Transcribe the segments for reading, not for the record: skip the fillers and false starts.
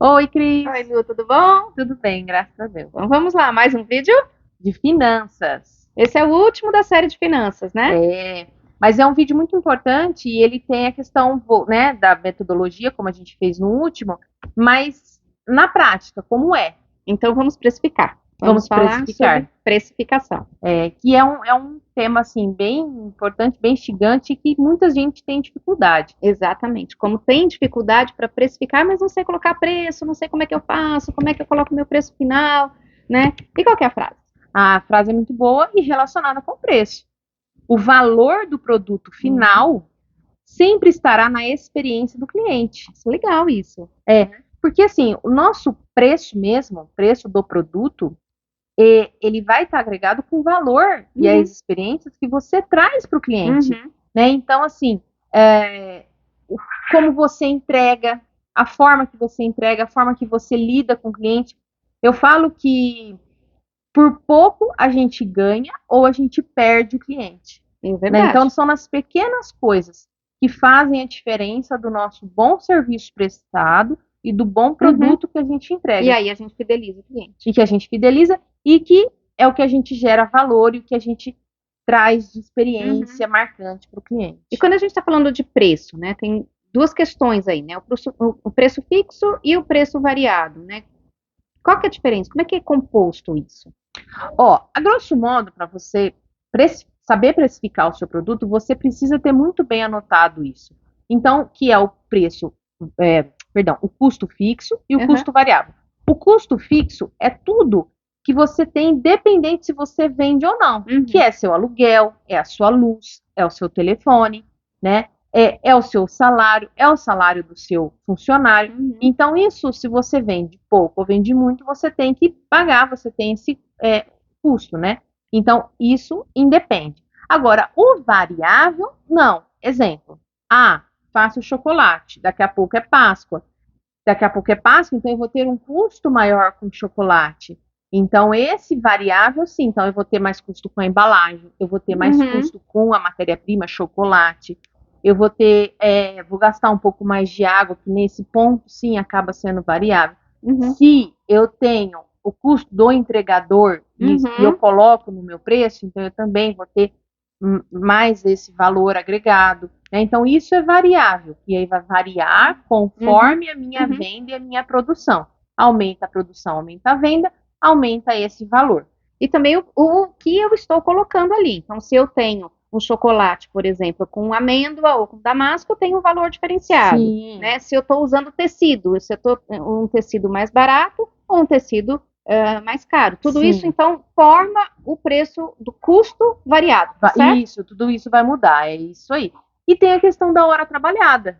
Oi, Cris. Oi, Lu, tudo bom? Tudo bem, graças a Deus. Então vamos lá, mais um vídeo? De finanças. Esse é o último da série de finanças, né? Mas é um vídeo muito importante e ele tem a questão, né, da metodologia, como a gente fez no último, mas na prática, como é? Então vamos precificar. Vamos falar precificar. sobre precificação. Que é um tema, assim, bem importante, bem instigante e que muita gente tem dificuldade. Exatamente. Como tem dificuldade para precificar, mas não sei colocar preço, não sei como é que eu faço, como é que eu coloco meu preço final, né? E qual que é a frase? A frase é muito boa e relacionada com o preço. O valor do produto final sempre estará na experiência do cliente. Legal isso. Porque assim, o nosso preço mesmo, o preço do produto, ele vai estar agregado com o valor e as experiências que você traz para o cliente, né? Então, assim, como você entrega, a forma que você entrega, a forma que você lida com o cliente. Eu falo que por pouco a gente ganha ou a gente perde o cliente. É Né? verdade. Então, são nas pequenas coisas que fazem a diferença do nosso bom serviço prestado e do bom produto que a gente entrega. E aí a gente fideliza o cliente. E que a gente fideliza e que é o que a gente gera valor e o que a gente traz de experiência marcante para o cliente. E quando a gente está falando de preço, né, tem duas questões aí, né? O preço fixo e o preço variado, né? Qual que é a diferença? Como é que é composto isso? A grosso modo, para você saber precificar o seu produto, você precisa ter muito bem anotado isso. Então, que é o preço, o custo fixo e o custo variável. O custo fixo é tudo que você tem, independente se você vende ou não, que é seu aluguel, é a sua luz, é o seu telefone, né? É o seu salário, é o salário do seu funcionário. Então, isso, se você vende pouco ou vende muito, você tem que pagar, você tem esse custo, né? Então, isso independe. Agora, o variável, não. Exemplo, faço chocolate, daqui a pouco é Páscoa. Daqui a pouco é Páscoa, então eu vou ter um custo maior com chocolate. Então, esse variável, sim, então eu vou ter mais custo com a embalagem, eu vou ter mais custo com a matéria-prima, chocolate, eu vou gastar um pouco mais de água, que nesse ponto, sim, acaba sendo variável. Se eu tenho o custo do entregador e eu coloco no meu preço, então eu também vou ter mais esse valor agregado. Né? Então, isso é variável, e aí vai variar conforme a minha venda e a minha produção. Aumenta a produção, aumenta a venda, aumenta esse valor. E também o que eu estou colocando ali. Então, se eu tenho um chocolate, por exemplo, com amêndoa ou com damasco, eu tenho um valor diferenciado. Sim. Né? Se eu estou usando tecido, se eu estou um tecido mais barato ou um tecido mais caro. Tudo isso, então, forma o preço do custo variado, tá certo? Isso, tudo isso vai mudar, é isso aí. E tem a questão da hora trabalhada.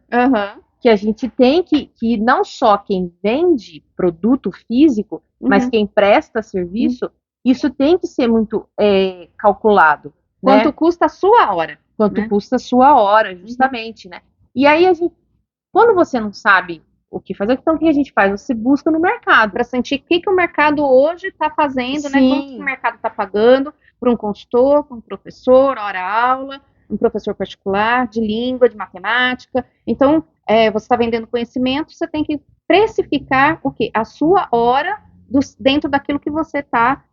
Que a gente tem que não só quem vende produto físico, mas quem presta serviço, isso tem que ser muito calculado. Quanto né? custa a sua hora? Quanto custa a sua hora, justamente, né? E aí, quando você não sabe o que fazer, então o que a gente faz? Você busca no mercado. Para sentir o que o mercado hoje está fazendo, né? Quanto que o mercado está pagando para um consultor, para um professor, hora-aula, um professor particular, de língua, de matemática. Então, você está vendendo conhecimento, você tem que precificar o quê? A sua hora dentro daquilo que você está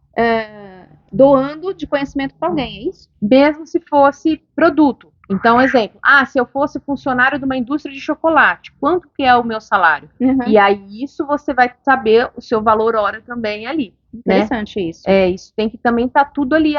doando de conhecimento para alguém, é isso? Mesmo se fosse produto. Então, exemplo, se eu fosse funcionário de uma indústria de chocolate, quanto que é o meu salário? E aí, isso você vai saber o seu valor hora também ali. Interessante isso. Isso tem que também estar tudo ali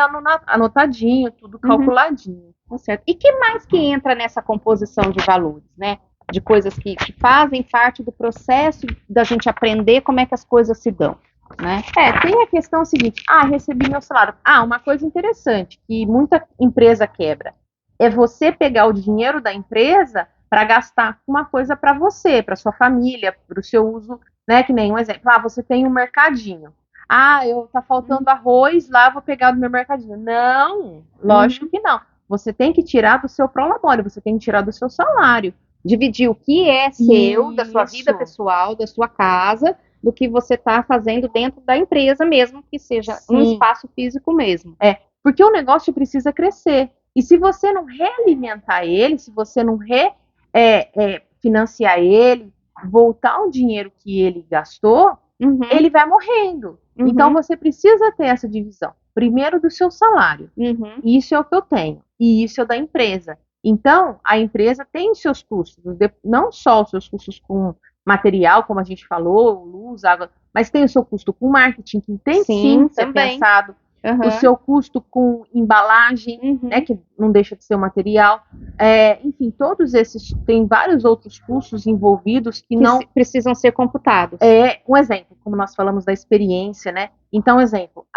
anotadinho, tudo calculadinho. Tá certo. E que mais que entra nessa composição de valores, né? De coisas que fazem parte do processo da gente aprender como é que as coisas se dão. Né? Tem a questão seguinte, recebi meu salário. Uma coisa interessante que muita empresa quebra é você pegar o dinheiro da empresa para gastar uma coisa para você, para sua família, para o seu uso, né? Que nem um exemplo, você tem um mercadinho. Tá faltando arroz lá, vou pegar do meu mercadinho. Não, lógico que não. Você tem que tirar do seu prolabore, você tem que tirar do seu salário. Dividir o que é seu, da sua vida pessoal, da sua casa, do que você está fazendo dentro da empresa mesmo, que seja um espaço físico mesmo. Porque o negócio precisa crescer. E se você não realimentar ele, se você não financiar ele, voltar o dinheiro que ele gastou, ele vai morrendo. Então você precisa ter essa divisão. Primeiro do seu salário. Isso é o que eu tenho. E isso é o da empresa. Então, a empresa tem os seus custos, não só os seus custos com material, como a gente falou, luz, água, mas tem o seu custo com marketing, que tem sim ser pensado. O seu custo com embalagem, né, que não deixa de ser o material. Enfim, todos esses, tem vários outros custos envolvidos que não precisam ser computados. Um exemplo, como nós falamos da experiência, né? Então, exemplo,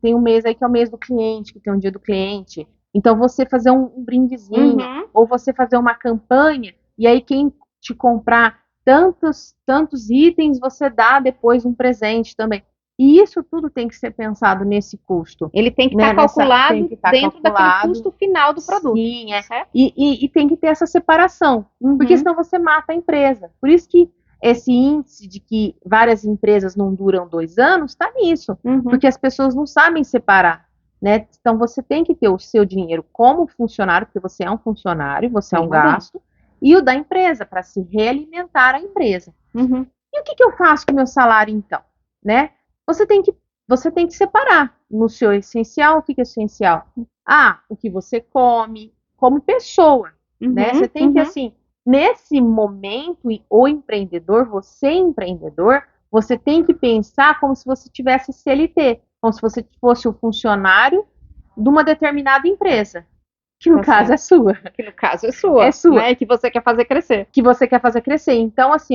tem um mês aí que é o mês do cliente, que tem um dia do cliente. Então, você fazer um brindezinho, ou você fazer uma campanha, e aí quem te comprar tantos itens, você dá depois um presente também. E isso tudo tem que ser pensado nesse custo. Ele tem que estar calculado dentro daquele custo final do produto. Sim, e tem que ter essa separação, porque senão você mata a empresa. Por isso que esse índice de que várias empresas não duram 2 anos está nisso, porque as pessoas não sabem separar. Né? Então você tem que ter o seu dinheiro como funcionário, porque você é um funcionário, você é um gasto, e o da empresa, para se realimentar a empresa. E o que eu faço com o meu salário, então? Né? Você tem que separar no seu essencial. O que é essencial? O que você come como pessoa, né? Você tem que, assim, nesse momento, o empreendedor, você tem que pensar como se você tivesse CLT, como se você fosse o funcionário de uma determinada empresa, que no caso é sua. Que no caso é sua. É sua. Né? Que você quer fazer crescer. Então, assim,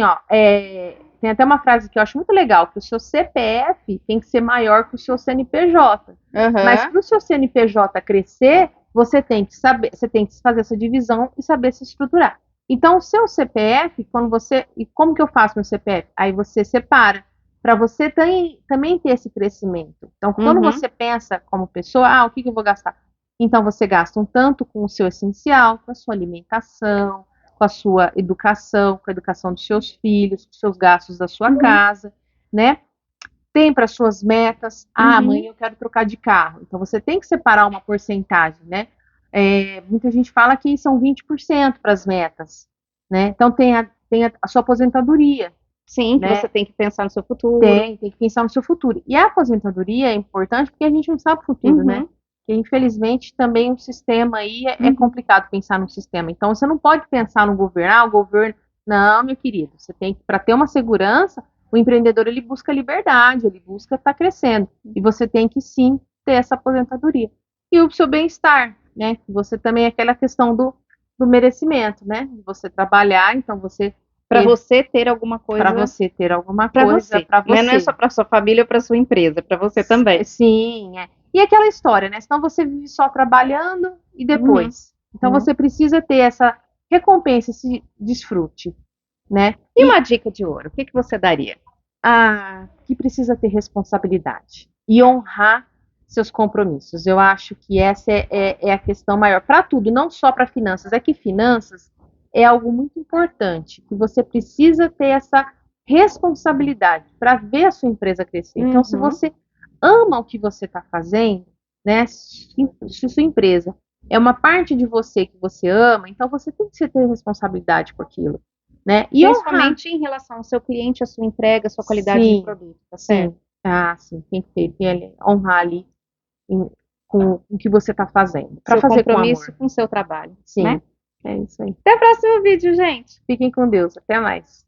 tem até uma frase que eu acho muito legal, que o seu CPF tem que ser maior que o seu CNPJ. Mas para o seu CNPJ crescer, você tem que fazer essa divisão e saber se estruturar. Então, o seu CPF, e como que eu faço meu CPF? Aí você separa, para você também ter esse crescimento. Então, quando você pensa como pessoa, o que eu vou gastar? Então, você gasta um tanto com o seu essencial, com a sua alimentação, com a sua educação, com a educação dos seus filhos, com os seus gastos da sua casa, né? Tem para suas metas. Amanhã eu quero trocar de carro. Então, você tem que separar uma porcentagem, né? Muita gente fala que são 20% para as metas, né? Então, tem a sua aposentadoria. Sim, né? Você tem que pensar no seu futuro. Tem que pensar no seu futuro. E a aposentadoria é importante porque a gente não sabe o futuro, né? Porque, infelizmente, também o sistema aí é complicado pensar no sistema. Então, você não pode pensar no governo, o governo... Não, meu querido, você tem que, para ter uma segurança, o empreendedor, ele busca liberdade, ele busca estar crescendo. E você tem que, sim, ter essa aposentadoria. E o seu bem-estar, né? Você também, aquela questão do merecimento, né? De você trabalhar, então você... Para você ter alguma coisa. Para você ter alguma pra coisa. Você. Não é só para sua família ou para sua empresa, para você também. Sim, E aquela história, né? Senão você vive só trabalhando e depois. Então você precisa ter essa recompensa, esse desfrute, né? E uma dica de ouro, o que você daria? Que precisa ter responsabilidade e honrar seus compromissos. Eu acho que essa é a questão maior para tudo, não só para finanças. É que finanças é algo muito importante, que você precisa ter essa responsabilidade para ver a sua empresa crescer. Então, se você ama o que você está fazendo, né? Se sua empresa é uma parte de você que você ama, então você tem que ter responsabilidade por aquilo, né? E principalmente em relação ao seu cliente, a sua entrega, a sua qualidade de produto, tá certo? Sim, tem que honrar ali com o que você está fazendo. Para fazer compromisso com o seu trabalho. Sim, né? É isso aí. Até o próximo vídeo, gente. Fiquem com Deus. Até mais.